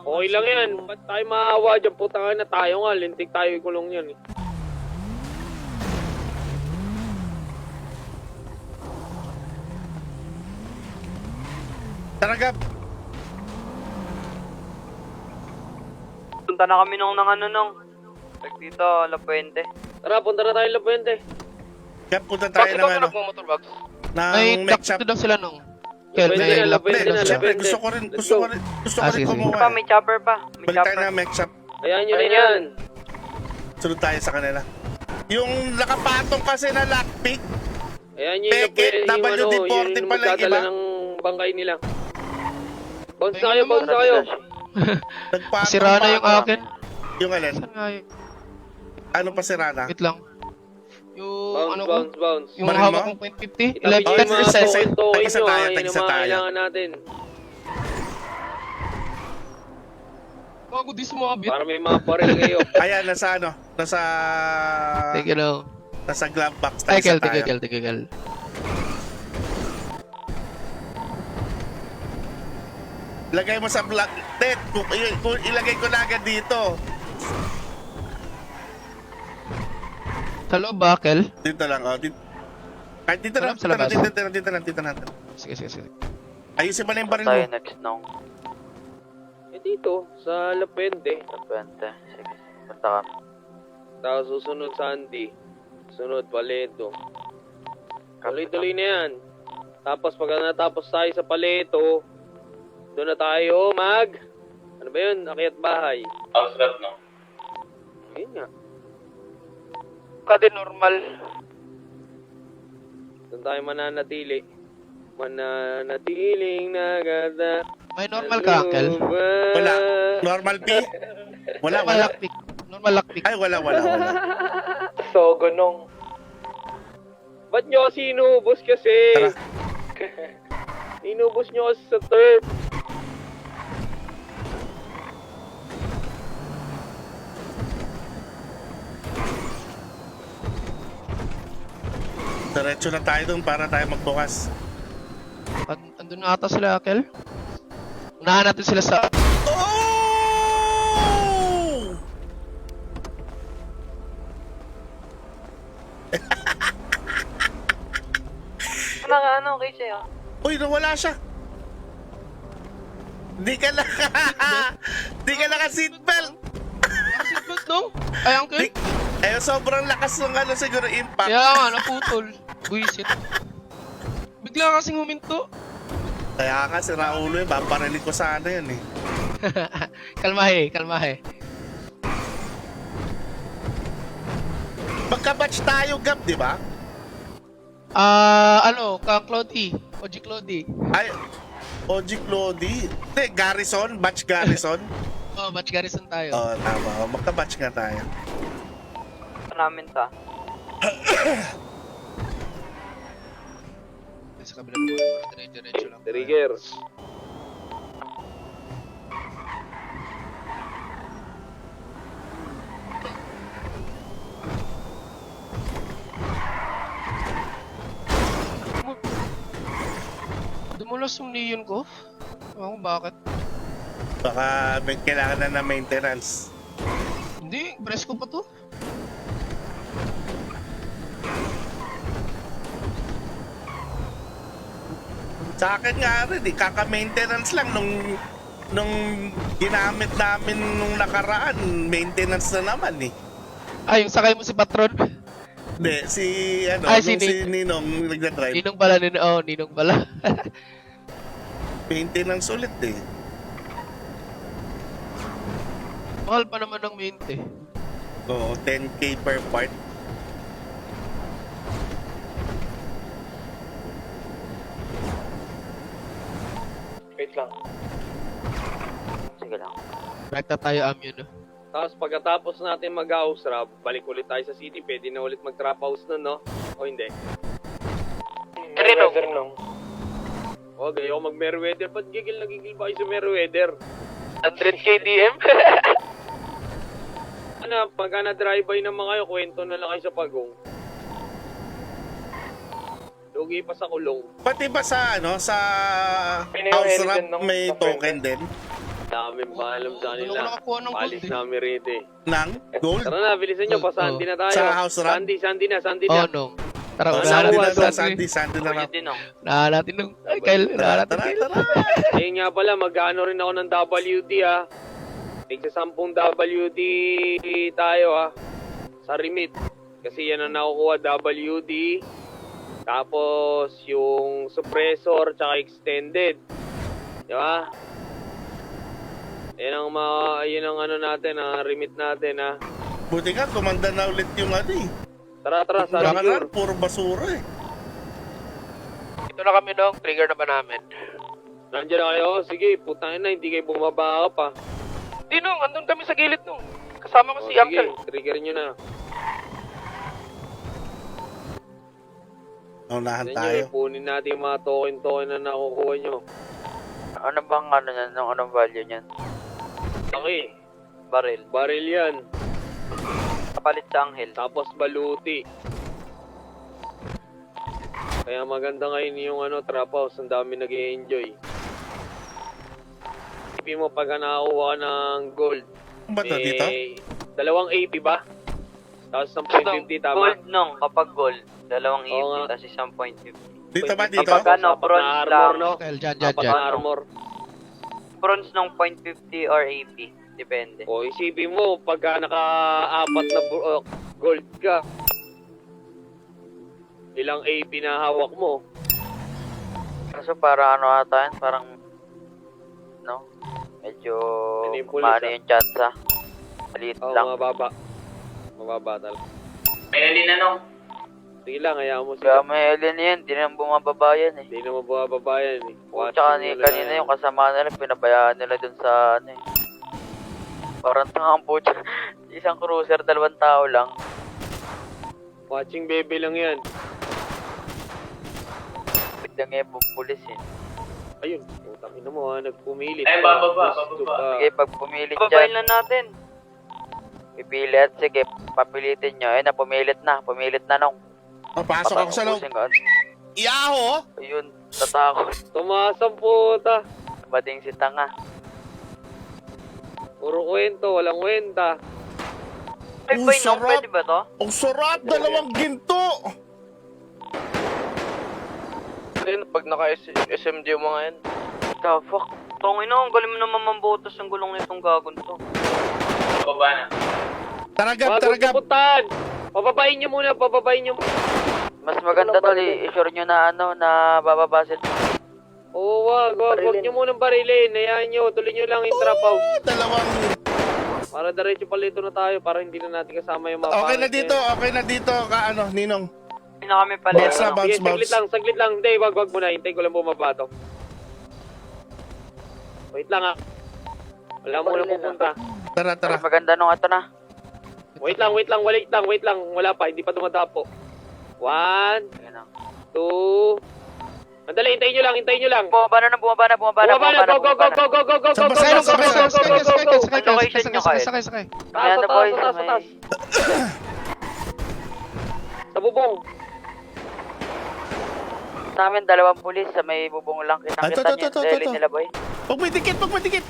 Okay lang yan. Ba't tayo maawa dyan? Putang na tayo nga. Lintik tayo ikulong yan eh. Tara, Gab. Punta na kami nung dito, La Puente. Tara, punta na tayo La Puente. Gab, punta tayo ng ano. May Ng make shop. takto daw sila nung. Kel, Kel, may may La Puente lapit na, daw La sila. Siyempre, Puente. gusto ko rin Let's go. sige, kumuha. Pa, may chopper pa. May Balik tayo chopper. ng make shop. Ayan nyo na yan. Sunod tayo sa kanila. Yung nakapatong kasi na lockpick. Ayan nyo yung Peke, WD-40 yung pala yung magdadala iba. ng bangkay nila. Bounce na Ayun kayo, naman. bounce na kayo. Nagpatong Sira na yung pa. akin. Yung alin? Saan nga yun? Ano pa sira na? Wait lang. Yung Bounce, ano ko? bounce, bounce. Yung Baril hawak mo? kong .50. Itabi nyo yung mga 11%. token Tag-isa nyo, tayo, yun ang tag-isa mga tayo. kailangan natin. Bago di sumabit. Para may mga baril kayo. Ayan, nasa ano? Nasa... Teka lang. Nasa glove box. Ay, Tag-isa Kel, tayo. Kel. Lagay mo sa black. Ted, kung ilagay ko na agad dito. Sa loob ba, Kel? Dito lang, oh. Kahit dito lang, Sa labas. dito lang. Sige. Ayusin mo na yung baril Tayo mo. next nung Eh dito, sa La Puente. La Puente. Sige, punta kami. Tapos susunod sa Andy. Sunod, Paleto. Tuloy-tuloy na yan. Tapos pag natapos tayo sa Paleto, doon na tayo ano ba yun? Akyat bahay. House rep, no? Ayun nga. Kade normal. Doon tayo mananatili. Mananatiling nagada. May normal ka, Kel? Wala. Normal P? Wala. Normal lockpick. Normal lockpick. Ay, wala. So, gonong. Ba't nyo kasi inubos kasi? Tara. Inubos nyo kasi sa turf. Diretso na tayo dun para tayo magbukas. Andun na ata sila, Kel? Unahan natin sila sa... Oh! Mga ano, okay sa'yo? Uy, nawala siya. Di ka naka-seatbelt. Seatbelt, no? Ay, Uncle? Sobrang lakas ng ano siguro impact. Kaya nga, naputol. Buisit. Bigla kasing huminto. Kaya nga si Raulo yun, paparinig ko sana yun eh. Kalmahe. Magka-batch tayo, Gab, di ba? Ka-Claudie. OG Claudie. Ay, OG Clody. Hindi, Garrison, batch Garrison. Oh, batch garrison tayo. Tama. Magka-batch nga tayo. Namin ta. Sa kabila naman, diretso lang. Trigger. Dumulas yung neon ko. Ewan ko bakit. Baka may kailangan na maintenance. Hindi, presko pa to. Sa akin nga rin, kaka-maintenance lang nung ginamit namin nung nakaraan, maintenance na naman eh. Ay, yung sakay mo si Patron. Hindi, si Ay, si Ninong nagdadrive. Ninong pala, Ninong pala. Maintenance ulit eh. Mahal pa naman ng mint eh. Oo, 10K per part. Wait lang. Sige lang. Rekta tayo amyun, no? Tapos pagkatapos natin mag-house rap, balik ulit tayo sa city. Pwede na ulit mag-trap house nun, no? O hindi? Merriweather nung. Okay, ako mag-Merriweather. Ba't gigil na gigil ba kayo sa Merriweather? 100k DM? Ano, pagka na-drive-by naman kayo, kwento na lang kayo sa pagong. Lugi pa sa kulong. Pati ba sa sa Pinayo house Eric rap din nung may kapwede. token din? Daming paalam sa Doon ako kanila. nakakuha ng gold Palis eh. namin rito eh. Ng gold? Tara na, bilisan nyo. Oh, Pa-Sandy na tayo. Sa house run? Sandy na. Oh, no. Tara, Oh, unahan Sandy Sandy natin na ang daw, Sandy. Sandy na raw. Din, oh. Unahan natin ng... Ay, Kyle, unahan natin. Tara, Kyle. tara. Ayun nga pala, mag-ano rin ako ng WD ah. Tigsa 10 WD tayo ah. Sa remit. Kasi yan ang nakukuha WD. Tapos yung suppressor tsaka extended. Di ba? Yan ang ano natin ah, remit natin ah. Buti nga, tumanda na ulit yung ano eh. Tara, sa Baka secure. na, puro basura eh. Ito na kami dong, trigger na ba namin? Nandiyan na kayo? Sige, putangin na, hindi kayo bumaba pa. Di nung, andun kami sa gilid nung. Kasama ko O, si sige, Uncle. trigger nyo na. Naunahan Yan tayo. nyo, ipunin natin yung mga token na nakukuha nyo. Ano bang ano niyan? Anong value niyan? Okay, Baril. baril yan. Kapalit sa anghel. Tapos baluti. Kaya maganda ngayon yung ano, trap house. Ang dami nag-i-enjoy. Isipin mo pag nakakuha ka ng gold. Ba to dito? Dalawang AP ba? Tapos 10.50 tama? Gold nung, kapag gold. Dalawang Oo nga. EP, tapos isang .50. Dito ba dito? Kapag ano, Apat na bronze armor, lang. no? Kyle, dyan. Apat na armor. Bronze nung .50 or AP. Depende. O isipin mo, pagka naka-apat na gold ka, ilang AP na hawak mo? Kaso parang ano ata yan, parang no? Medyo Ano yung pulis, maano ah? yung chance ah. Maliit Oo, lang. mababa. Mababa talaga. May alin ano? Sige lang, hayaan mo Kaya sila. may alin yan, di naman bumababa yan eh. Hindi naman bumababa yan eh. O tsaka kanina yung kasama nila, pinabayaan nila dun sa ano eh. Parang tangang po isang cruiser, 2 tao lang. Watching baby lang yan. Biglang yung pulis eh. Ayun, utang ina mo ha, nagpumilit. Ay, bababa. Sige, pag pumilit dyan. na natin. Pipili at sige, papilitin nyo. Ayun na, pumilit na nung. Papasok ako sa loob. Ubusin ko. Yaho! Ayun, tatakot. Tumaas ang puta. Bading si Tanga. Puro kwento, walang kwenta. Ay, Ang boy, nung sarap. pwede ba to? Ang sarap! Dalawang ginto! Ayun, pag naka-SMG yung mga yan. The fuck? Tongin na, ang galing mo naman mambotos ang gulong nitong gagon to. Baba na. Taragap, Wag taragap! pupuntahan. Pababain nyo muna, pababain nyo. Mas maganda tol, i-sure nyo na ano, na bababa sila. Oo, wag nyo munang barilin. Hayaan nyo, tuloy nyo lang yung trap house. Dalawang... Para diretso palito na tayo, para hindi na natin kasama yung mga Okay na pangit dito, okay na dito. Ka ano, Ninong. Hindi na kami pala. Bounce na, ano. bounce, Sige, saglit lang. Hindi, wag muna. Hintay ko lang bumaba to. Wait lang ah. Wala mo lang pupunta. Tara, tara. Mas maganda nung ito na. Wait lang. Wala pa, hindi pa dumadapo. 1, Ayun na. 2... Madali, hintayin nyo lang. Bumaba na. Bumaba na, go. Sabay, Sakay. Kaya na boys, Taas. may... Sa bubong. Namin 2 pulis sa may bubong lang. Ah, Kitang-kita to, niyo to, yung to, deli to. nila boy. Pag may dikit!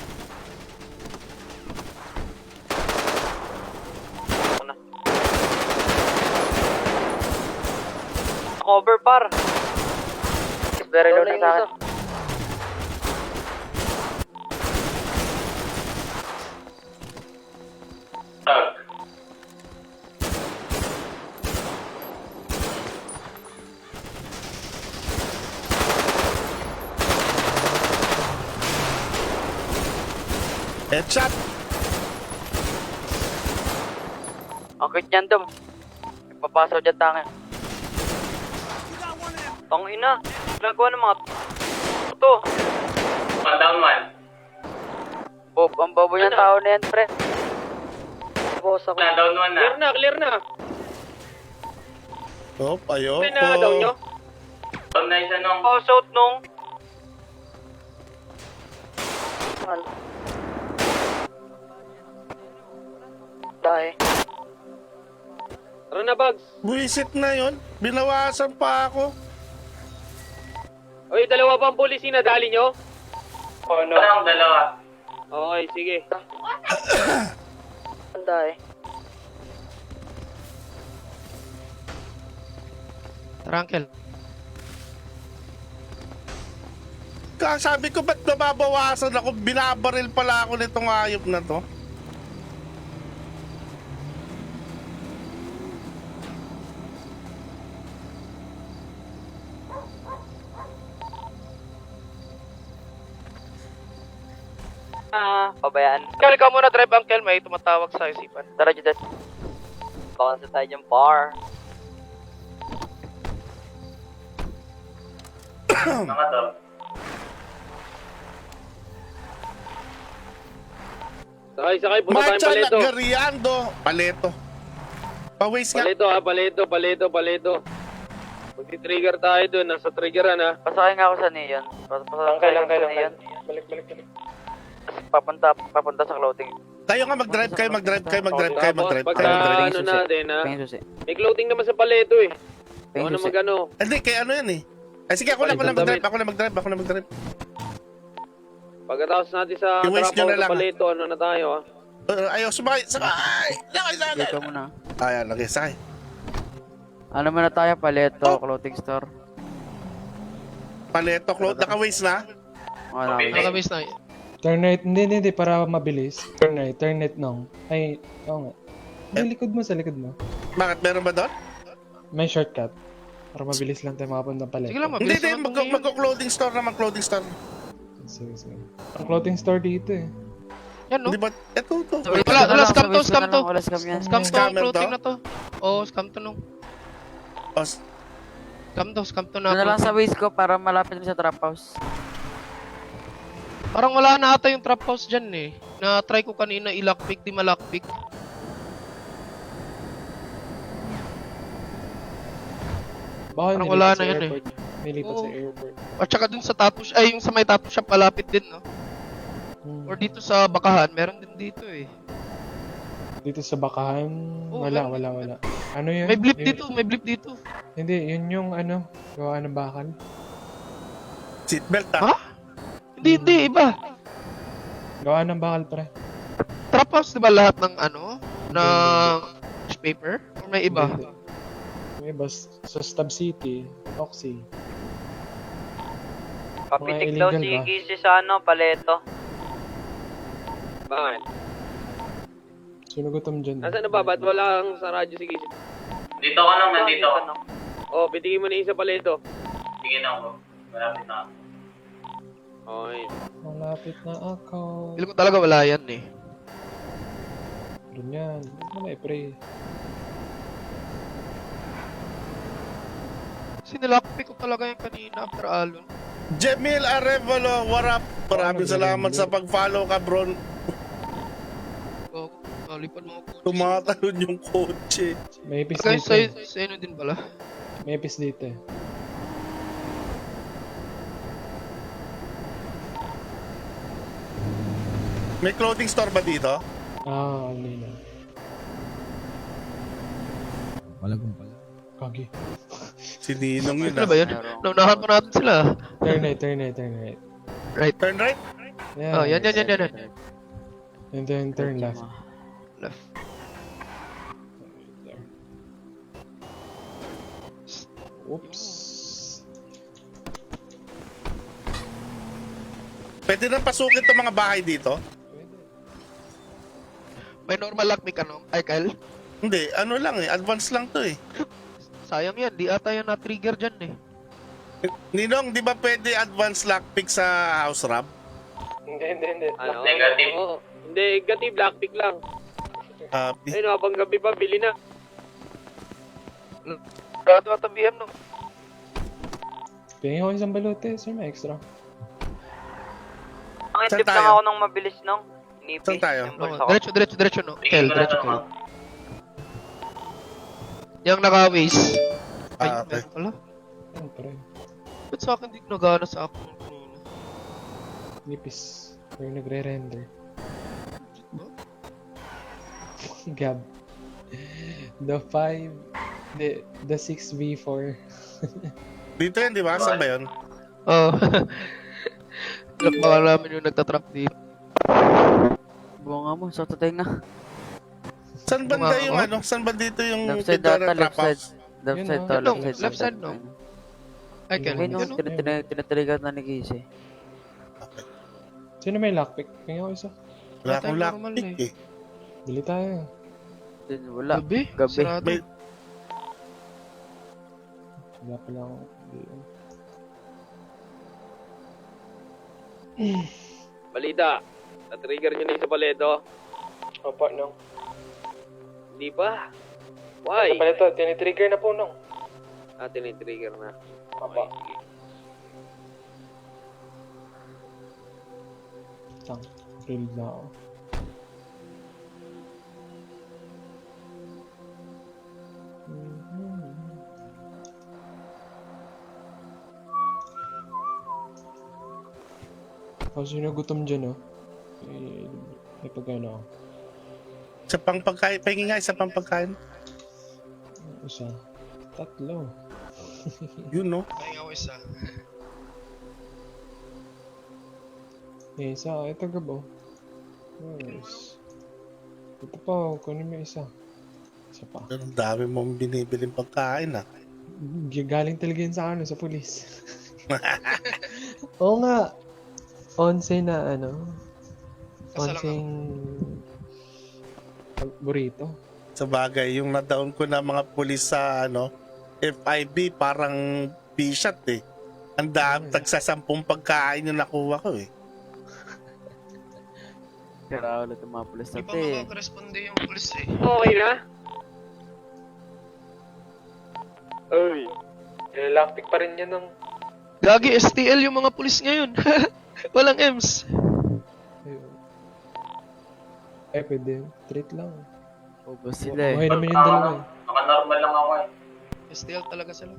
Cover par. Very low na sa akin. Headshot! Ang cute niyan dum. Ipapasaw dyan tangin. Tangina. Nagawa ng mga ito. Down man. Bob, ang bobo yung tao na yan, pre. Boss ako. Down man na. Clear na. Oh, ayoko. Down nyo? Down na isa nung. Pass out nung. Dahil. Tara na, Bugs. Buisit na yon. Binawasan pa ako. Oy, 2 pa ang pulis na dali nyo? Ano? Parang 2. Okay. Okay, sige. Tanda eh. Tara, Uncle. Sabi ko, ba't nababawasan ako? Binabaril pala ako nitong hayop na to. Pabayaan. Uncle, ikaw muna drive, Uncle. May tumatawag sa isipan. Tara, Judas. Baka sa tayo yung bar. Sakay, punta tayong Marcha paleto. Gariando. Paleto. Paways nga. Paleto ha, paleto. Magti-trigger tayo dun, nasa triggeran ha. Pasakay nga ako sa Neon. Pasakay lang sa Neon. Balik. Papunta sa clothing. Kayo nga mag-drive kayo. Tapos pagka ano natin ha, may clothing naman sa paleto eh. Ako na mag-ano. Hindi, kaya ano yan eh. Ay sige, ako na mag-drive. Pagkatapos natin sa I-waste nyo trapaw na sa lang. paleto, ano na tayo ha. Ayaw, sumakay. Sakay sa akin. Dito muna. Ayan, okay, sakay. Ano muna tayo? Paleto, Oh. clothing store. Paleto, naka-waste na. Nakamiss na. Turn right, hindi, para mabilis. Turn right nong. Ay, oo nga. Hindi, sa likod mo. Bakit, meron ba doon? May shortcut. Para mabilis lang tayo makapunta pala. Sige lang, Hindi, mabilis naman itong mag-clothing store naman, clothing store. Sige. Ang clothing store dito eh. Yan, no? Hindi ba? Ito. Wala, scam to. Wala scam yan. Scam to ang Scammer clothing to? na to. Oo, scam to nung. Oh, Scam to Doon na na. lang sa waist ko para malapit rin sa trap house. Parang wala na ata yung trap house dyan eh. Na-try ko kanina i-lockpick, di ma-lockpick. Baka Parang nilipat wala sa na yan airport. Nilipat sa Oo. airport. At saka dun sa tattoo, ay yung sa may tattoo shop, malapit din, no? Or dito sa Bakahan, meron din dito eh. Dito sa Bakahan, Oo, wala. meron. Ano yun? May blip dito. Hindi, yun yung ano, gawa ng bakal. seatbelt Ha? Hindi, iba. Gawa ng bakal, pre. Trap house, di ba lahat ng ano? Ng newspaper? Or may iba? Hindi. May iba, sa Stab City, Oxy. Papitik Mga daw illegal si ba? Casey sa ano, paleto. Bakit? Sinugutom dyan. Nasaan na ba? Ba't wala kang sa radyo si Casey? Dito ka nang nandito. Oh, pitigin mo na isa paleto. Sige na ako. Malapit na ako. Okay. Malapit na ako. Feel ko talaga wala yan eh. Doon yan. Wala eh, pre. Kasi nilockpick ko talaga yung kanina after Alon. Jamil Arevalo, what up? Maraming salamat sa pag-follow ka, bro. Lipad mo ako. Tumatalon yung kotse. May ipis Guys, dito. sa'yo din pala. May ipis dito eh. May clothing store ba dito? Hindi na. Kagi. Si Ninong yun. Ano ba yun? Naunahan pa natin sila. Turn right. Right. Turn right? Yeah, Oh, yan. And then turn left. Left. There. Oops. Pwede na pasukin itong mga bahay dito? May normal lockpick ano? Ay, Kyle? Hindi, ano lang eh. Advance lang to eh. Sayang yan. Di ata yan na-trigger dyan eh. Ninong, di ba pwede advance lockpick sa house rab? Ano? Negative. Oo. Hindi, negative, lockpick lang. Happy. Ayun, habang gabi pa, bili na. Grado ata BM no? Pingin ko isang balote, sir, may extra. Ang Saan tip lang tayo? ako ng mabilis nung. Inipis. Saan tayo? Yung bulsa ko. Diretso no? Tingin Kel, ko na diretso lang Kel. ako. Yung naka-waste. Ay, Okay. meron pala. Siyempre. Ba't sa akin di nagana sa akin kanina? Nipis. Pero nagre-render. Gab. The 5... The 6v4. Dito yan, di ba? Saan ba yun? Oo. Baka namin yung nagtatrap dito. mo, sa tenga. Saan banda Mga- yung oh? ano? Saan ba dito yung Left side Pintuan data, ng left trap side. house? Left Yun, side oh. to, Yun, left side. no? Ay, Ayun, ganun. no, Ganun. tinataligan na ni Casey. Sino may lockpick? Tingnan ko isa. Wala akong Tayo normal lockpick eh. Bili tayo. Wala. Gabi. Gabi. Sarado. May, Wala pala ako. Balita. Na-trigger nyo na yung sa paleto? Opo, nong. Hindi pa. Why? Sa palito, tinitrigger na po, nong. Ah, tinitrigger na. Opo. Tang, real na ako. Kasi nagutom dyan, oh. May pagkano ako. isa pang pagkain. Pahingi nga, isa pang pagkain. Isa. Tatlo. Yun, no? Ay, ako isa. Isa, ito gabo. Nice. Ito pa, kunin mo isa. Isa pa. Ang dami mong binibiling pagkain, ah. Galing talaga yun sa ano, sa pulis. Oo nga. 11 na ano. Asa lang 11 burrito. Sa bagay, yung na-down ko na mga pulis sa, ano, FIB, parang B-shot, eh. Ang dami, tagsasampung pagkain yung nakuha ko, eh. Kaya ulit ang mga pulis Di pa natin. makakoresponde yung pulis eh. Okay na? Ay. Lockpick pa rin yan ng... Gagi, STL yung mga pulis ngayon. Walang EMS. Ayun. Eh, pwede. Treat lang. Ubus sila eh. Buhay naman yung dalawa eh. Naka-normal lang ako eh. STL talaga sila.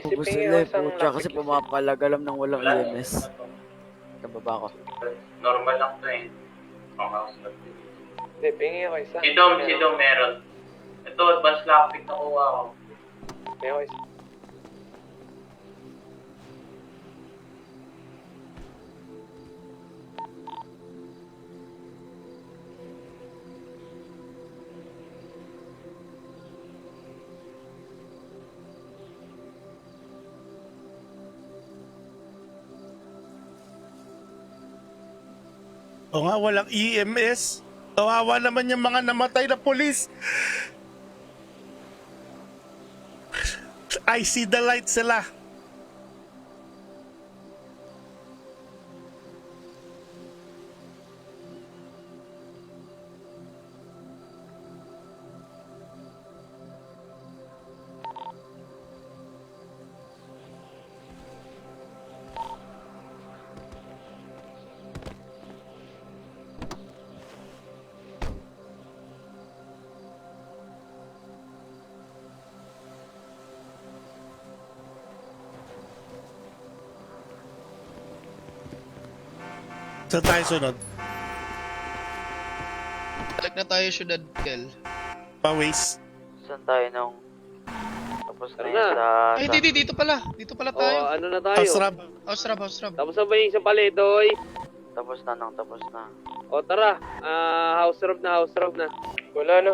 Ubus sila eh. Pucha kasi pumapalagalam ng walang EMS. Kababa ko. Normal lang to eh. Pang-house lang. Hindi, pingi ako isa. Si Dom meron. Ito, advance lockpick nakuha ko. Pingi ako isa. O nga, walang EMS. Kawawa naman yung mga namatay na pulis. I see the light sila. Saan tayo sunod? Balik na tayo syudad, Kel. Pa-waste. Saan tayo nung... Tapos na Tara yun na. sa... Ay, dito pala. Dito pala O, tayo. ano na tayo? House Rab. House Rab, House Rab. Tapos na ba yung sa paletoy? Tapos na nung tapos na. O, tara. House rob na. Wala na.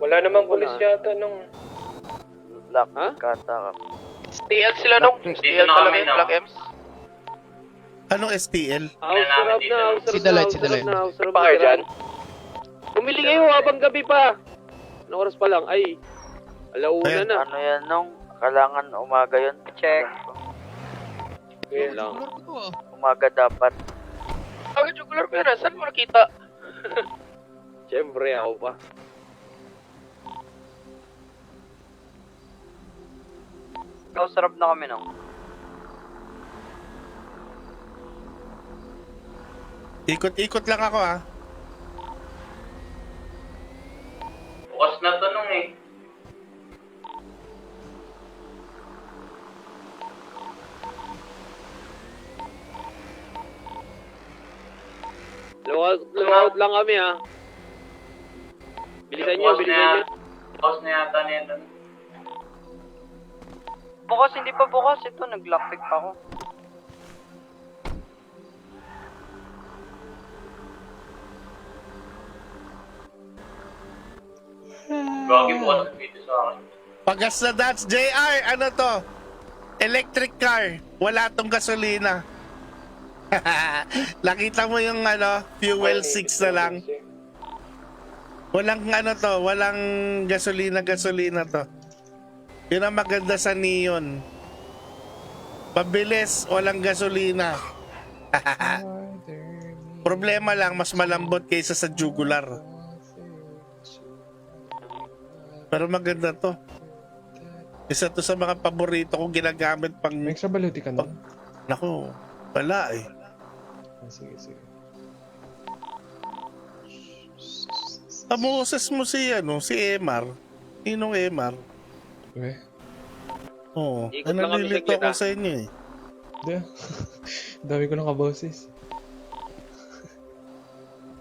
Wala namang Wala. pulis yata nung... Lock, Ha? kata. STL sila nung. Dito STL na talaga kami, yung no? Black Ems. Anong STL? House rob na. Si Dalite, si Dalite. Pa kayo dyan? Pumili kayo habang gabi pa. Anong oras pa lang? Ay, alauna Ayan. na. Ano yan nung? Kailangan umaga yun. Check. Ngayon lang. Jugular ko to ah. Umaga dapat. Agad jugular ko yan. Saan mo nakita? Siyempre, ako pa. House Rab na kami nung. Ikot-ikot lang ako, ah. Bukas na to nung eh. Lumaut lang kami ha. Bilisan nyo, bilisan nyo. Bukas na yata nito. Bukas, hindi pa bukas. Ito, nag-lockpick pa ako. Bukas na. 11 Gagi po kasi dito sa akin. Pagas na that's JR, ano to? Electric car. Wala tong gasolina. Nakita mo yung ano, fuel 6 na lang. Walang ano to, walang gasolina to. Yun ang maganda sa Neon. Pabilis, walang gasolina. Problema lang, mas malambot kaysa sa jugular. Pero maganda to. Isa to sa mga paborito kong ginagamit pang... May extra baluti ka na? Naku, wala eh. Sige, sige. Pamoses mo si MR. Ninong MR. Uwe. Oo. Ikot lang kami Nalilito saglit, ako ah. sa inyo eh. Di. Dami ko ng kaboses.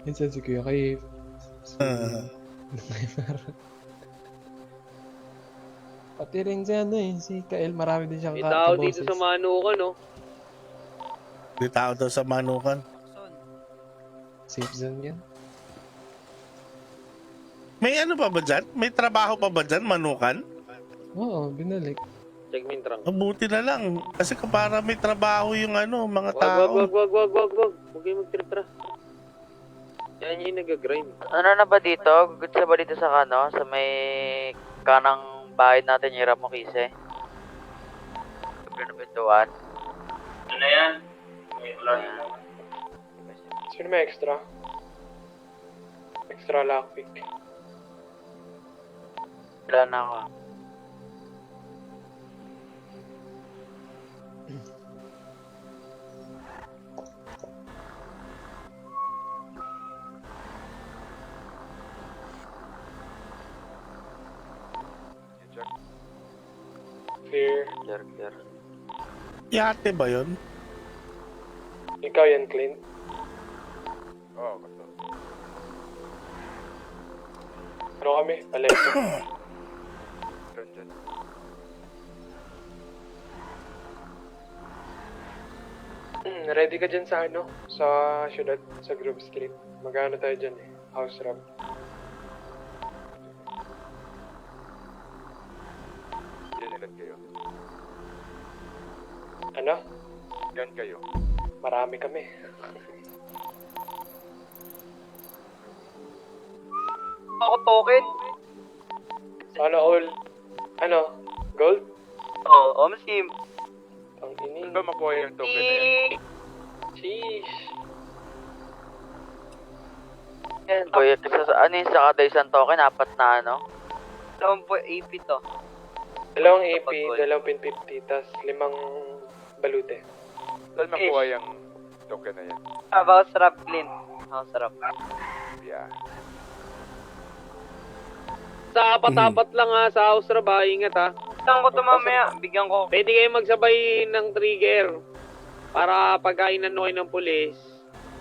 Minsan si Kuya kay... Pati rin si ano eh, si Kael, marami din siyang May tao dito kaboses. sa Manukan, no? Di tao daw sa Manukan. Safe zone yan. May ano pa ba dyan? May trabaho pa ba dyan, Manukan? Oo, binalik. Check mo yung trunk. Mabuti na lang. Kasi para may trabaho yung ano, mga Wag. tao. Huwag kayo magtira-tira. Yan yung nag-grind. Ano na ba dito? Good sa ba dito sa ano? Sa may kanang bahay natin yung mo kise? Sabi na pintuan. Ano na yan? May wala na. Sino may extra? Extra lockpick. Wala na ako. Clear. Clear. Yate ba yun? Ikaw yan, Clint. Ano kami? Alexa. Ready ka dyan sa ano? Sa syudad, sa Grove Street. Magano tayo dyan eh. House rub. Ano? Yan kayo. Marami kami. Ako token? Sana all... Ano? Gold? Oo, Omsim. Ang ini. Saan ba makuha yung token na yan? Sheesh. Yan, kuya, ano yung sa kada isang token? Apat na ano? Dalawang po AP to. Dalawang AP, dalawang pin 50, tas 5 balute. Saan makuha yung token na yan? House rap clean. House rap. Yeah. Sa apat-apat lang ha, sa house rab ha, ingat ha. Saan ko to mamaya? Bigyan ko. Pwede kayo magsabay ng trigger. Para pagkainan kayo ng pulis,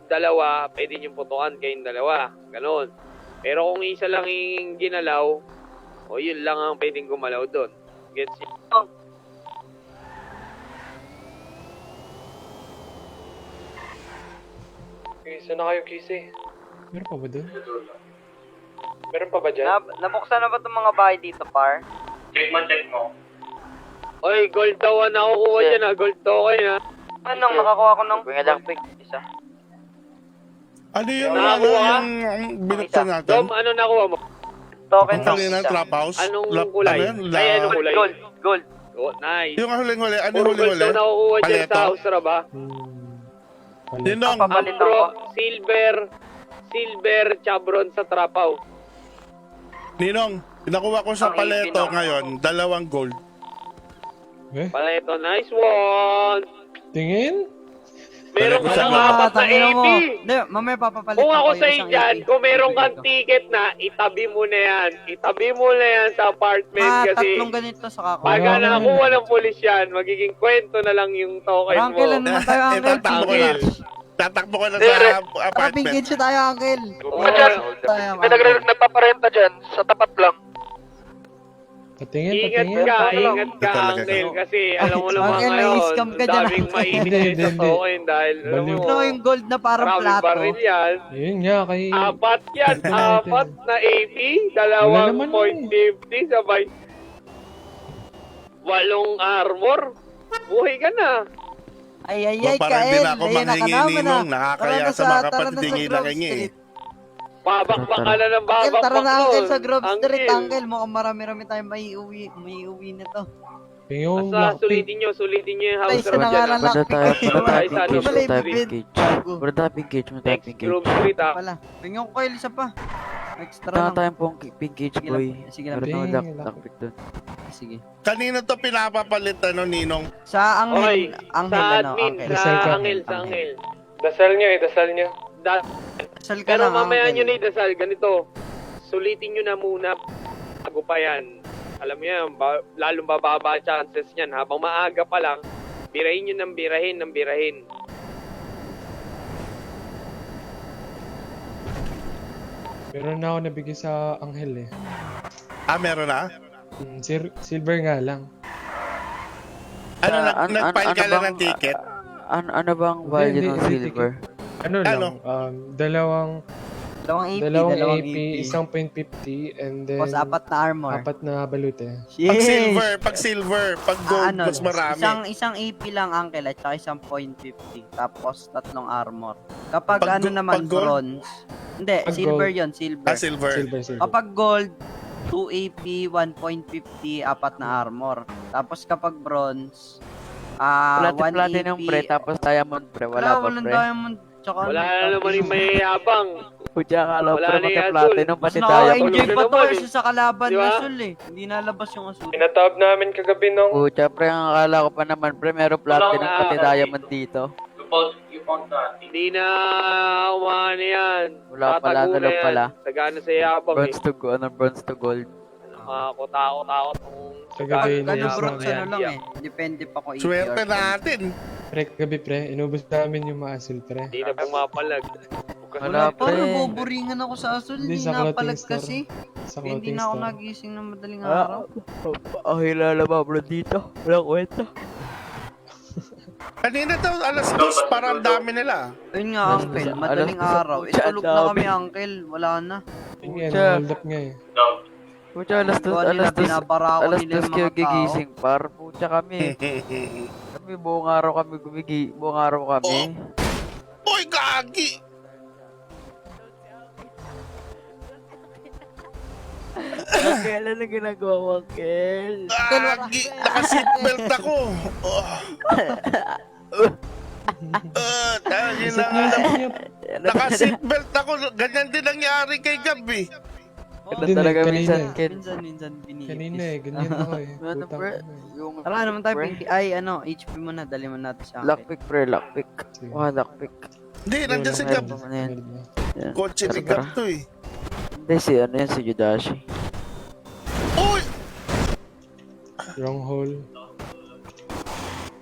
dalawa, pwede nyo putukan kayong dalawa. Ganon. Pero kung isa lang yung ginalaw, o yun lang ang pwedeng gumalaw doon. Gets yun? Kisa na kayo, Kisi. Meron pa ba dun? Meron pa ba dyan? Nabuksan na ba itong mga bahay dito, par? Check mo. Oy, gold daw na nakukuha dyan ha. Gold token ha. Anong nakakuha ko ng... Kuya lang, pick. Isa. Ano yung Nakakuha? binuksan natin? Dom, ano nakuha mo? Token Ang ng kanina, isa. trap house? Anong Lap- kulay? ano yun? Ay, anong kulay? Gold. Oh, nice. Yung huling-huli, ano Puro yung gold huling-huli? daw nakukuha dyan Paleto? sa house rab ha. Ninong, Papalit Bro, ako. silver, chabron sa trapaw. Ninong, pinakuha ko sa Ang paleto ipin, ngayon, 2 gold. Pala ito, nice one. Tingin? Meron ka Pala ng ko sa- apat na AP. Hindi, mamaya papapalit Kung ako yung sa isang dyan, AP. kung meron kang ticket na, itabi mo na yan. Itabi mo na yan sa apartment kasi Tatlong ganito sa kako. pag Wala nakakuha ng pulis yan, magiging kwento na lang yung token mo. Uncle, ano naman tayo, Uncle? Tatakbo ko na. Tatakbo ko na sa Tara, apartment. pingin tayo, Uncle. Oo, Tayo, May nagpaparenta dyan, sa tapat lang. Patingin, Ingat patingin. ka, patingin. ingat ka, Talaga. Uncle, kasi alam mo naman Uncle, ngayon, nai-scam ka dyan, daming Uncle. mainit Hindi, din sa hindi. token dahil, alam Baliw. mo, Ano yung gold na parang maraming plato? baril yan. Yun nga, kay... Apat yan, Ito na, ito apat na AP, Wala naman dalawang .50 sabay 8 armor. Buhay ka na. Ay, ay, Kung ay, parang din Kael. ako Ayun, manghingi nakanaman na. ninong, nakakaya sa mga kapatid hingi na kanya eh. Babakbak ka na ng Uncle, babakbak tara na, Uncle, sa Grove Uncle. Street, Uncle. Mukhang marami-rami tayong may uwi na to. Yung Basta lockpick. sulitin nyo yung Ay, house isa room na nga dyan. lang ah. Punta tayo, punta tayo Ay, sa ano, pink cage, punta tayo Malay, pink cage. Punta tayo pink cage, punta tayo Next pink cage. Grove Street ah. Wala. Tingnan ko, Kael, isa pa. Extra Punta lang. tayo pong pink cage, Sige lang, boy. sige lang. Meron Ping, akong lock- lockpick doon. Sige. Kanino to pinapapalit ano, Ninong? Sa Okay, Anghel, sa ano, admin, Uncle. Dasal sa ka. Angel, sa Angel. Dasal nyo eh, dasal nyo. Dasal ka Pero lang, mamaya Uncle. nyo na idasal, ganito. Sulitin nyo na muna bago pa yan. Alam mo yan, lalong bababa ang chances niyan. Habang maaga pa lang, birahin nyo ng birahin. Meron na ako nabigay sa Anghel eh. Meron na? Silver nga lang. Ano, nag-file ka lang bang- ng ticket? Ano bang value Hindi, ng hindi, silver? Ano Ano? lang, dalawang Dalawang AP, AP, isang .50, and then Tapos apat na armor. apat na balute. Pag silver, pag gold, Ano, mas marami. isang AP lang, Uncle, at saka isang .50. Tapos tatlong armor. Kapag Pag ano go- naman, pag gold? bronze. Hindi, Pag silver gold. yon, silver. Silver. Silver. Kapag gold, 2 AP, 1.50, apat na armor. Tapos kapag bronze, 1 Platinum AP. pre, tapos diamond pre. Wala pa walang pre. diamond. Tsaka Wala ano, na naman yung mayayabang. Putya ka lang Wala pre, na yung magka-platinum Mas pati diamond. nakaka-enjoy Tulog pa na to naman versus sa kalaban Di na ba? Asul eh. Hindi nalabas yung Asul. Pinatab namin kagabi nung Putya pre, ang akala ko pa naman pre, meron platinum pati diamond dito. you found that. Hindi na umano yan. Wala pala, Tatago na dalaw yan. pala. Sagana sa yabang eh. Bronze to gold. Takot kung Kagabi, Pag ano Yes, bronze, ma'am. ano lang eh. Depende pa kung Swerte natin. Pre, kagabi pre, inubos namin yung maasul pre. Hindi na pumapalag. Wala Pa, pre. nabuburingan ako sa Asul. Hindi, Hindi sa clothing napalag store. kasi. Sa Kaya hindi clothing na ako store. nagising ng madaling Ah, araw. ang hilala ba bro dito? Walang kwenta. Kanina daw, alas 2, parang dami nila. Ayun nga, Alas Uncle. dos- Madaling alas dos- araw. Pucha, Itulog na dami. kami, Uncle. Wala na. Yun nga, Pucha. hold up nga eh. Putya, alas dos, Gawa nila, binabara ako alas nila dos yung kayo mga tao. gigising par. Putya kami. Kami buong araw kami buong araw kami. Uy, gagi! Kel, ano ginagawa mo, Kel? Gagi! Naka-seatbelt ako. Tangin na alam. Naka-seatbelt ako. Ganyan din nangyari kay Gabi. Ito Din eh, talaga kanina minsan, eh. Kel. Minsan binibis. Kanina eh, ganyan ako eh. Ano Putang pre? ina eh. Yung Tara naman tayo, pre. Pinky. Ay, HP muna. Dali mo natin siya. Uncle. Lockpick pre, lockpick. Sige. Lockpick. Hindi, nandiyan si Gab. Ano yan? Yan. Kotse ni Tara, Gab to eh. Hindi, si ano yan, si Judashi. Uy! Wrong hole.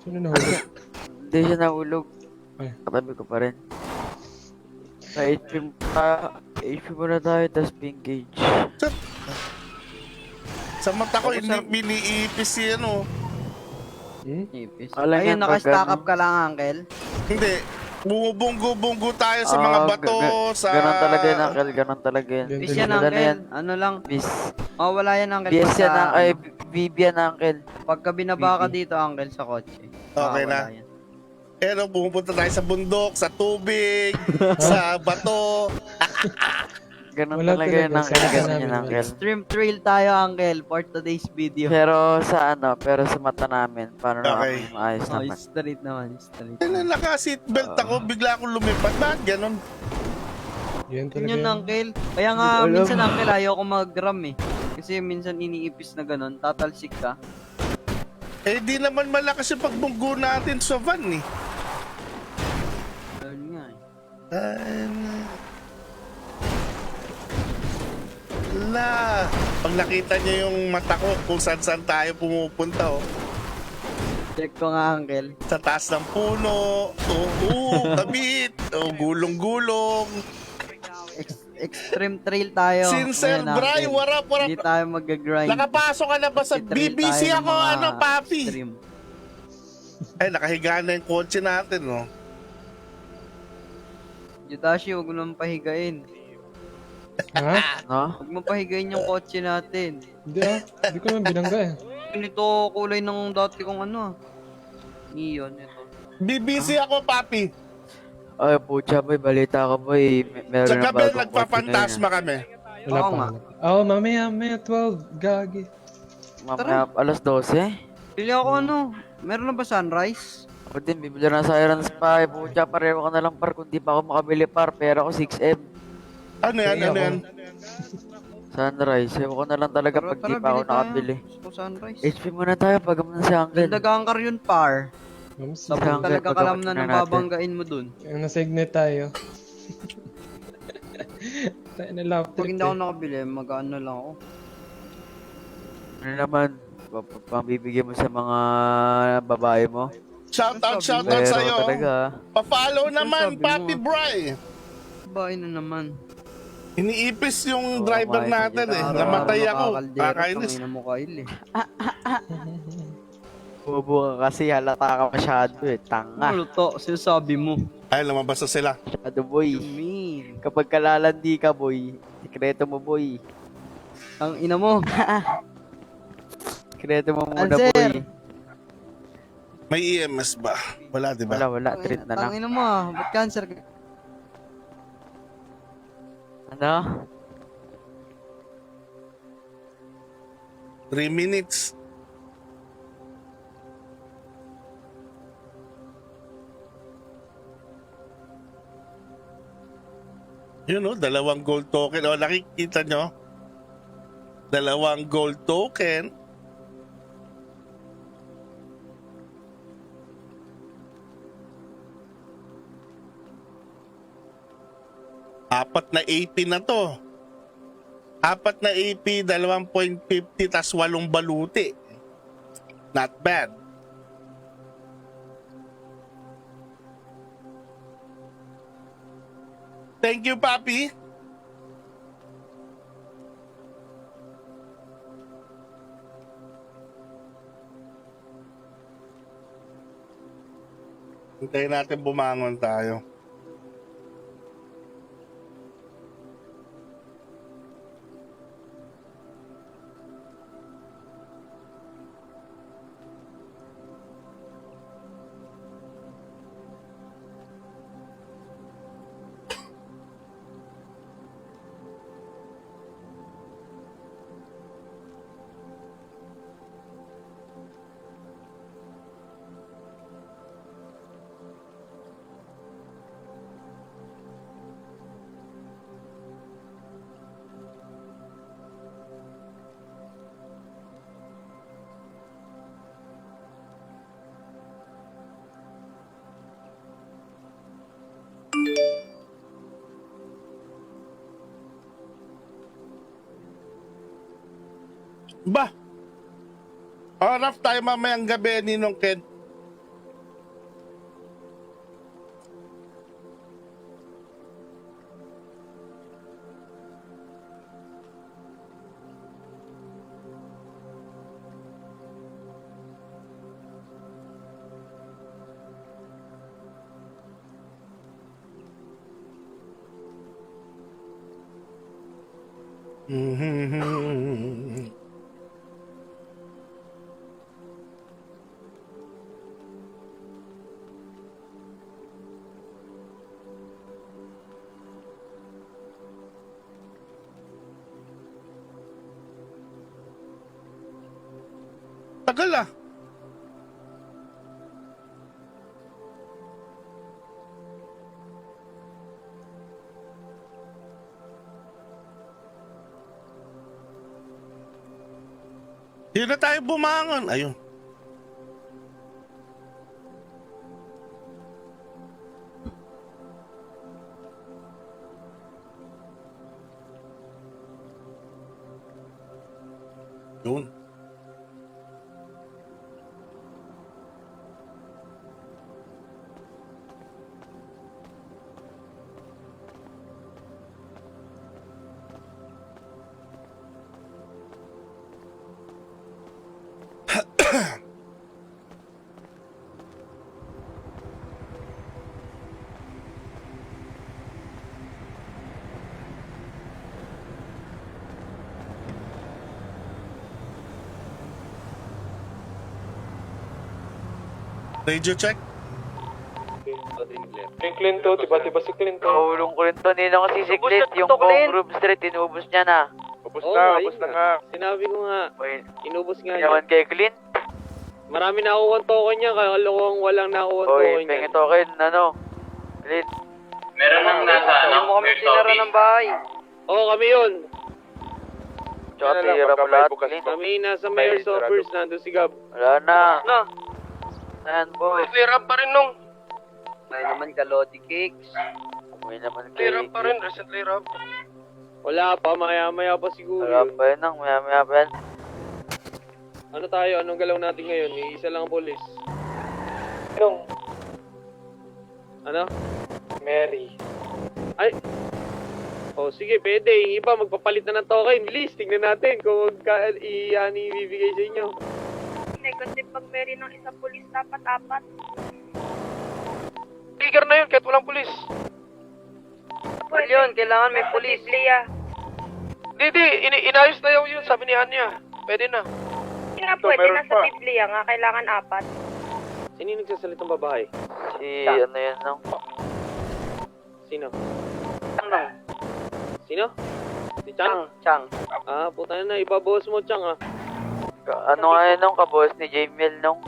Sino nahulog? Hindi siya nahulog. Ay. Katabi ko pa rin. Sa HP muna tayo, tas pink gauge. Sa mata ko, hindi biniipis si ano. Ipis. Wala Ayun, yan, naka-stack pag up ka lang, Uncle. Hindi. Bumubunggo-bunggo tayo sa mga bato, sa... Ganon talaga yun, Uncle. Ganon talaga yun. Ganun Bis din yan, Wala na Uncle. yan. Ano lang. Bis. Wala yan, Uncle. BS yan, Pagka- ay, BB yan, Uncle. Pagka binaba ka dito, Uncle, sa kotse. Okay wala na. yan. Pero pumupunta tayo sa bundok, sa tubig, sa bato. Ganon Wala talaga yun, talaga. Uncle. Sana Ganon namin yun, wala. Uncle. Extreme thrill tayo, Uncle, for today's video. Pero sa mata namin, paano Okay. naman maayos Oh, naman. straight naman, straight. Ano, naka-seatbelt ako, bigla akong lumipad. Bakit ganon? Yan talaga Yun, yan. Uncle. Kaya nga, Hindi ko alam. minsan, Uncle, ayoko mag-gram eh. Kasi minsan iniipis na ganun, tatalsik ka. Eh, di naman malakas yung pagbunggo natin sa van eh. Ayun nga eh. Pag nakita niyo yung mata ko kung saan tayo pumupunta oh. Check ko nga, Uncle. Sa taas ng puno, kabit, gulong-gulong. Extreme trail tayo. Sincere Ngayon Dry, natin. what up? Hindi tayo mag-grind. Nakapasok ka na ba sa Trail BBC tayo ng ako, mga papi? extreme. Ay, nakahiga na yung kotse natin, no? Judashi, huwag mo naman pahigain. Ha? No? Huwag mo pahigain yung kotse natin. Hindi hindi ko naman binangga eh. Ito kulay ng dati kong ano. Neon, ito. BBC ako, papi. Ay, pucha boy, balita ka boy. Meron Sa na gabi, bagong nagpapantasma kami. Wala Oo pa. nga. Oh, mamaya 12. Gagi. Mamaya, alas 12. Pili ako ano. Meron na ba sunrise? Ako din, bibili na sa Sirens pa. Pucha, pareho ka na lang par. Kung di pa ako makabili par, pera ko 6M. Ano yan, ano yan? Sunrise, ewan ko na lang talaga pag di pa ako bili tayo. nakabili. Gusto ko sunrise. HP muna tayo pag muna si Uncle. Dagdagang yun par. Mams, Sa- Tapos talaga pag- kalam na pag- nang natin. babanggain mo dun. nasa-ignite tayo. Tayo na lap Pag trip hindi ako eh. nakabili, mag-ano lang ako. Ano naman, pambibigyan mo sa mga babae mo. Shoutout Sabi mo. sa'yo. Pero talaga, Pa-follow Ano naman, sabi mo? Papi Bry. Bahay na naman. Iniipis yung Oo, driver kumain natin ka eh. dyan. Namatay ako. Kakaldero, Kakainis. tangina mo Kyle eh. bubo ka kasi halata ka masyado eh. Tanga. Ano to? Sinasabi mo. Ay, lumabas na sila. Masyado boy. Mean. Kapag kalalandi ka boy, sikreto mo boy. Ang ina mo. Sikreto mo muna Answer. boy. May EMS ba? Wala, di ba? Wala, treat na lang. Tangina mo ah. Ba't cancer ka? Ano? 3 minutes. Yun o, 2 gold token. O, nakikita nyo? 2 gold token. Apat na AP na to. Apat na AP, 2.50 tas 8 baluti. Not bad. Thank you, Papi. Hintayin natin bumangon tayo. Ba? Off tayo mamayang gabi, Ninong Ken. Tagal ah. Hindi na tayo bumangon. Ayun. Yun. Radio check. Yung Clinton, diba si Clinton? Kahulong ko rin to. Nino kasi si Clint. Yung buong Grove Street, inubos niya na. Ubus Oo, na, ayun ubus na nga. Sinabi ko nga, Uy, inubos nga naman niya. kay Clint. Marami nakuha token niya, kaya kalawang walang nakuha Uy, token niya. pengi token, ano? Clint. Meron nang nasa, Mayor's office. bahay. Oo, kami yun. Tsaka Yan na lang, tira pagka mo may lahat, bukas Clint. pa. Kami nasa Mayor's sarado. office, nandun si Gab. Wala na. Ayan, boy. Clear up pa rin nung. May naman ka, Lodi Cakes. May naman kay... Clear up pa rin. Recent clear up. Wala pa, maya-maya pa siguro Wala yun. pa yun, nang maya-maya pa yan. Ano tayo, anong galaw natin ngayon? Isa lang ang polis. Nung, Ano? Mary. Ay! Oh, sige, pwede. Yung iba, magpapalit na ng token. Please, tingnan natin kung i-ani ibibigay sa inyo. Hindi, kasi pag meron ng isang pulis, dapat apat. Trigger na yun kahit walang pulis. Well, yun, kailangan may pulis. Biblia. Hindi, inayos na yun. Sabi ni Anya. Pwede na. Hindi nga Ito, pwede, meron nasa pa. Biblia nga, kailangan apat. Sino yung nagsasalitang babae? Si, ano yan, nung... Sino? Ano? Sino? Si Chang? Chang. Ah, puta na, ibabawas mo, Chang, ah. Ano nga yun, nung kaboss ni Jamil, nung...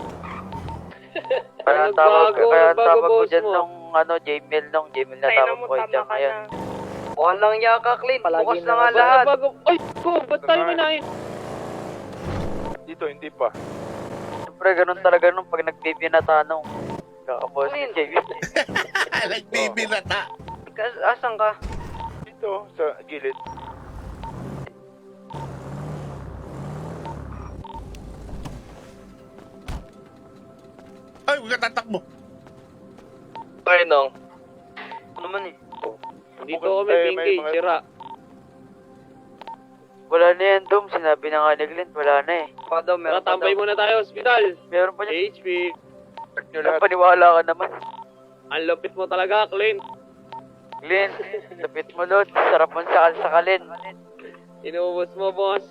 Kaya Nagbago, kaya nagbago, tawag ko boss dyan mo. nung, ano, Jamil, nung Jamil na Tayo na tawag mo, ko kay tama Chang ka ngayon. na. Walang yaka, Clint. Bukas na nga lahat. Bago, ay, ko, ba't tayo minahin? Dito, hindi pa. Siyempre, ganun talaga nung pag nag-debut na tanong. Kakaboss ni Jamil. Nagbibinata. Asan ka? Dito, sa gilid. Ay, huwag ka tatakbo. Okay, nung. Ano man eh? Dito Bukas, kami, may Pinky, mga- sira. Wala na yan, Dom. Sinabi na nga ni Clint, wala na eh. Pa daw, Tara, tambay muna tayo, hospital. Meron pa niya. HP. Check nyo lahat. Paniwala ka naman. Ang lupit mo talaga, Clint. Clint, lapit mo doon. Sarap mong sakal-sakalin. Inuubos mo, boss.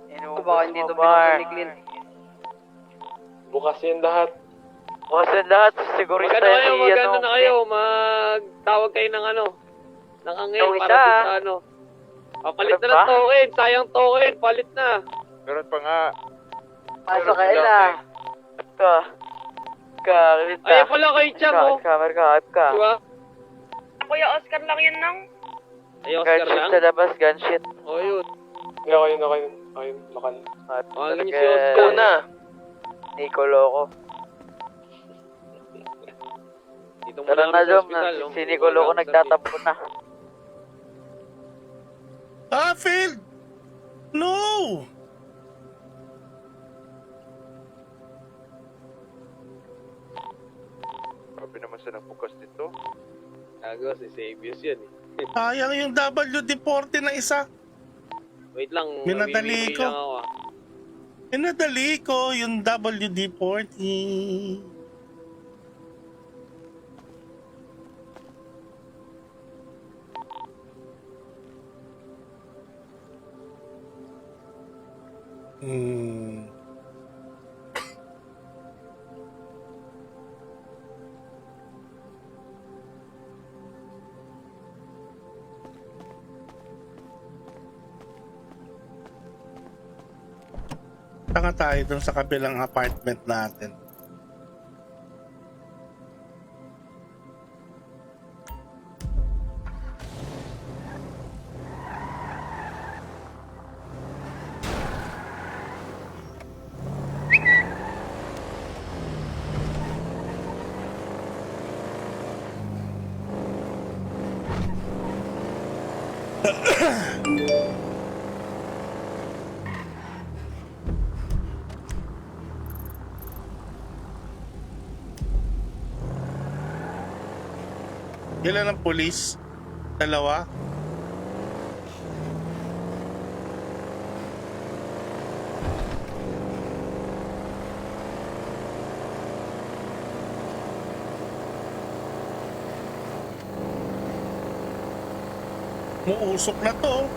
Baka hindi ito binasa ni Clint. Bukas yan lahat. Bukas yan lahat. Siguro Magano kayo, magano na kayo. Magtawag kayo ng ano. Ng angel Yung para isa. doon sa ano. Palit na Meron ng pa? token. Sayang token. Palit na. Meron pa nga. Pasok kayo na. Clint Ayan pala kay Chang, oh. Camera ka, hype ka. Diba? Kuya Oscar lang yun nang. Ay, Oscar Gunshit lang. sa labas, gunshit. O, yun. Ayun, lokal. Tawagin niyo si Oscar. Una. Nico Loco. Dito Tara muna na, kami sa Dom. hospital, oh. Si Nico Loco nagtatampo na. Ah, failed! No! Sabi naman sa bukas dito. Gago, si Sabius yan eh. Sayang yung WD-40 na isa. Wait lang. Minadali mamimili ko. lang ako, ah. Pinadali ko yung WD-40. Hmm. Tanga tayo dun sa kabilang apartment natin. Ilan ang pulis? Dalawa? Muusok na to.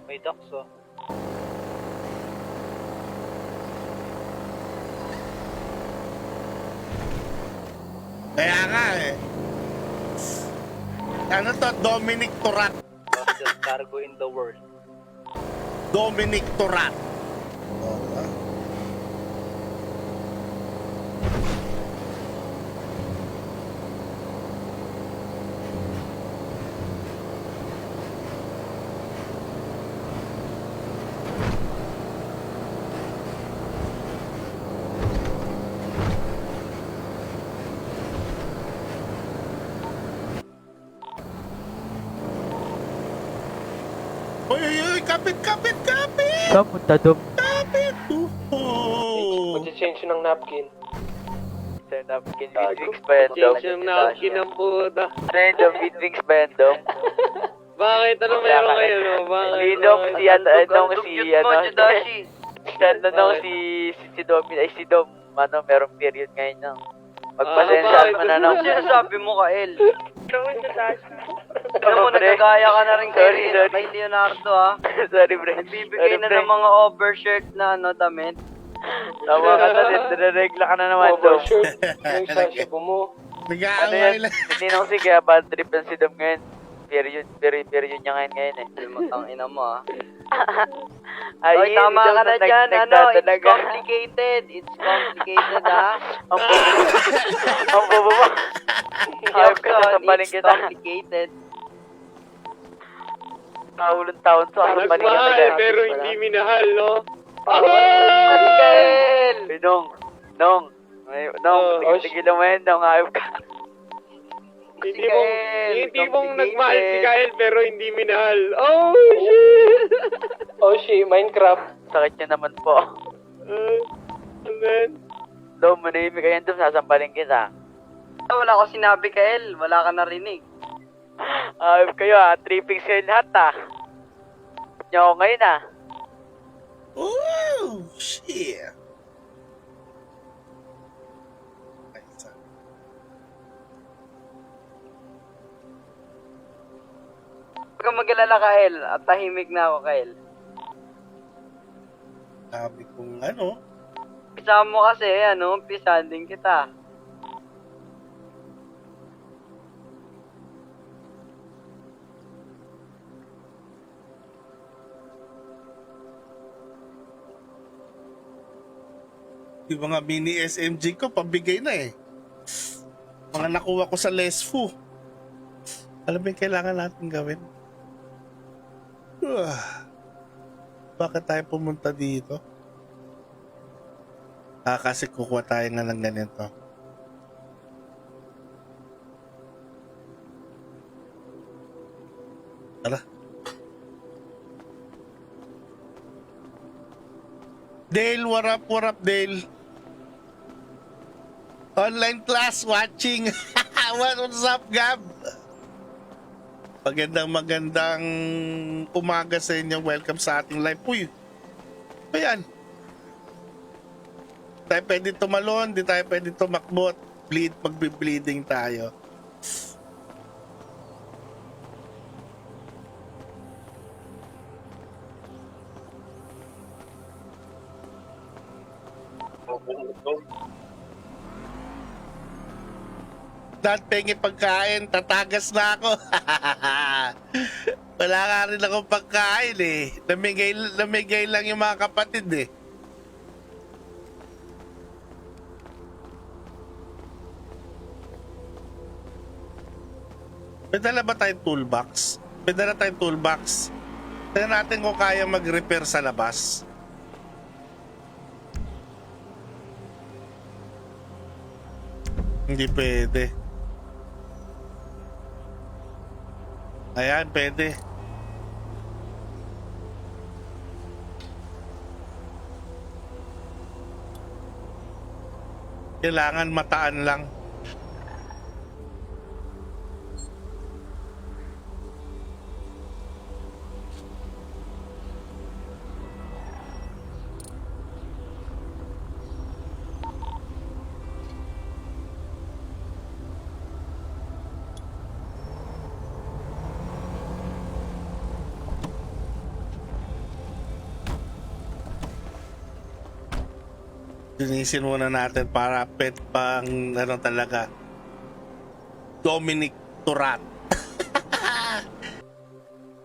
May ducks oh. Kaya nga eh. Ano to? Dominic Torat. Fastest cargo in the world. Dominic Torat. Uy, uy, uy, kapit, kapit, kapit! Saan punta dum? Kapit! Oh. Mag-change ng napkin. Sir, napkin with wings ba yan, Dom? Change ng napkin ng puta. Ano yun, Dom? With wings ba yan, Dom? Bakit? Ano meron kayo, no? Bakit? Si Dom, si ano, Dugyot mo, Judashi. si Dom, ay si Dom, ano, merong period ngayon na. Magpasensya bakit? mo na no. Ano sinasabi mo, Kael? Alam mo, Pre. nagkagaya ka na rin Sorry, kay, sorry. kay Leonardo, ha? Sorry, pre. Bibigay na ng mga overshirt na ano, damit. Tama ka na din, nire-regla ka na naman, Dom. Overshirt. Yung sashipo mo. Ano Nag-aaway yan? lang. Hindi na kasi kaya bad trip lang si Dom ngayon. Period niya ngayon eh. Matang ina mo, ha? Ay, Oy, tama ka na dyan, ano? It's nagdadalaga. complicated. It's complicated, ha? Ang bobo mo. Ayop ka sa sampaling It's kita. complicated. Kahulong taon to, ang sampaling Nagmahal, kita. pero hindi minahal, no? Kael! Hey, Nong. Nong, tigilan mo yan, Nong. Ayop ka. Hindi Si mong, Kael, hindi mong complicated. nagmahal si Kael, pero hindi minahal. Oh, shit! Oh, shit, Minecraft. Sakit niya naman po. And then, Dom, manahimik ka yan, Dom. Sasampaling kita. Wala ko sinabi, Kael. Wala ka narinig. Ayop kayo, ha. Trippings kayo lahat, ha. Niyo ako ngayon, ha. Oh, shit. Huwag kang mag-alala, Kael. At tahimik na ako, Kael. Sabi kong ano, Pisama mo kasi, ano, umpisahan din kita. yung mga mini SMG ko, pabigay na eh. Mga nakuha ko sa Lesfu. Alam mo yung kailangan natin gawin? Bakit tayo pumunta dito? Kasi kukuha tayo nga ng ganito. Tara. Dale, what up, Dale? Online class watching. What's up, Gab? Magandang umaga sa inyo. Welcome sa ating live. Uy, ayan. Di tayo pwede tumalon, di tayo pwede tumakbot. Magbe-bleeding tayo. Dahil pengi pagkain, tatagas na ako. Wala nga rin akong pagkain eh. Namigay lang yung mga kapatid eh. May dala ba tayong toolbox? May dala tayong toolbox. Tignan natin kung kaya mag-repair sa labas. Hindi pwede. Ayan, pwede. Kailangan mataan lang. linisin muna natin para pet pang ano talaga Dominic Turat.